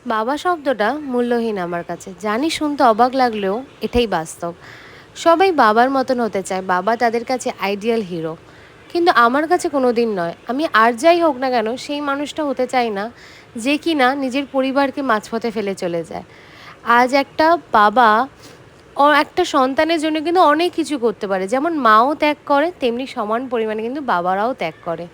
বাবা শব্দটা মূল্যহীন আমার কাছে। জানি শুনতে অবাক লাগলেও এটাই বাস্তব। সবাই বাবার মতন হতে চায়, বাবা তাদের কাছে আইডিয়াল হিরো। কিন্তু আমার কাছে কোনো দিন নয়। আমি আর যাই হোক না কেন সেই মানুষটা হতে চাই না যে কিনা নিজের পরিবারকে মাঝপথে ফেলে চলে যায়। আজ একটা বাবা একটা সন্তানের জন্য কিন্তু অনেক কিছু করতে পারে। যেমন মাও ত্যাগ করে, তেমনি সমান পরিমাণে কিন্তু বাবারাও ত্যাগ করে।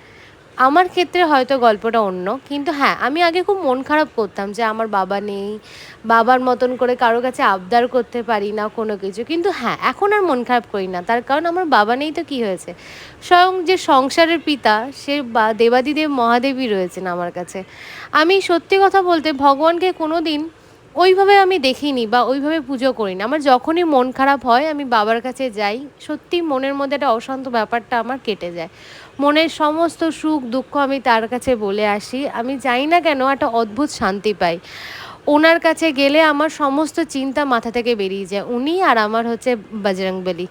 আমার ক্ষেত্রে হয়তো গল্পটা অন্য। কিন্তু হ্যাঁ, আমি আগে খুব মন খারাপ করতাম যে আমার বাবা নেই। বাবার মতন করে কারো কাছে আবদার করতে পারি না কোনো কিছু। কিন্তু হ্যাঁ, এখন আর মন খারাপ করি না। তার কারণ আমার বাবা নেই তো কী হয়েছে? স্বয়ং যে সংসারের পিতা সে দেবাদিদেব মহাদেবই রয়েছেন আমার কাছে। আমি সত্যি কথা বলতে ভগবানকে কোনোদিন ওইভাবে আমি দেখিনি বা ওইভাবে পুজো করি না। আমার যখনই মন খারাপ হয় আমি বাবার কাছে যাই। সত্যিই মনের মধ্যে একটা অশান্ত ব্যাপারটা আমার কেটে যায়। মনের সমস্ত সুখ দুঃখ আমি তার কাছে বলে আসি। আমি জানি না কেন একটা অদ্ভুত শান্তি পাই। ওনার কাছে গেলে আমার সমস্ত চিন্তা মাথা থেকে বেরিয়ে যায়। উনি আর আমার হচ্ছে বজরংবলী।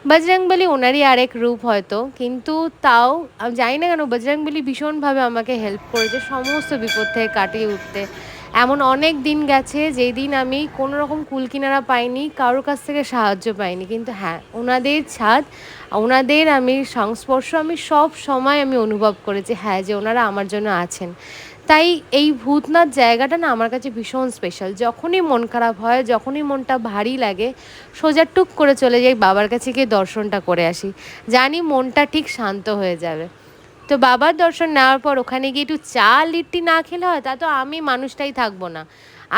বজরংবলী ওনারই আরেক রূপ হয়তো। কিন্তু তাও আমি জানি না কেন বজরংবলী ভীষণভাবে আমাকে হেল্প করেছে সমস্ত বিপদ থেকে কাটিয়ে উঠতে। এমন অনেক দিন গেছে যেই দিন আমি কোনো রকম কুলকিনারা পাইনি, কারোর কাছ থেকে সাহায্য পাইনি। কিন্তু হ্যাঁ, ওনাদের ছাদ, ওনাদের আমি সংস্পর্শ আমি সবসময় আমি অনুভব করেছি হ্যাঁ, যে ওনারা আমার জন্য আছেন। তাই এই ভূতনাথ জায়গাটা না আমার কাছে ভীষণ স্পেশাল। যখনই মন খারাপ হয়, যখনই মনটা ভারী লাগে, সোজা টুক করে চলে যাই বাবার কাছে গিয়ে দর্শনটা করে আসি। জানি মনটা ঠিক শান্ত হয়ে যাবে। তো বাবার দর্শন নেওয়ার পর ওখানে গিয়ে একটু চা লিট্টি না খেলে হয় তা তো আমি মানুষটাই থাকবো না।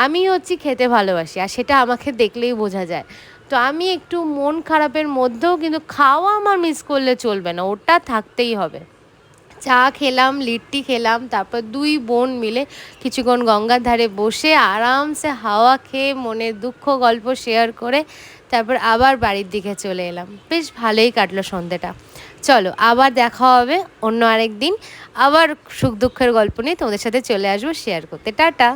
আমি হচ্ছি খেতে ভালোবাসি আর সেটা আমাকে দেখলেই বোঝা যায়। তো আমি একটু মন খারাপের মধ্যেও কিন্তু খাওয়া আমার মিস করলে চলবে না, ওটা থাকতেই হবে। চা খেলাম, লিট্টি খেলাম, তারপর ২ বোন মিলে কিছুক্ষণ গঙ্গার ধারে বসে আরামসে হাওয়া খেয়ে মনের দুঃখ গল্প শেয়ার করে তারপর আবার বাড়ির দিকে চলে এলাম। বেশ ভালোই কাটলো সন্ধেটা। চলো আবার দেখা হবে অন্য আরেক দিন। আবার সুখ দুঃখের গল্প নিয়ে তোমাদের সাথে চলে আসবো শেয়ার করতে। টাটা।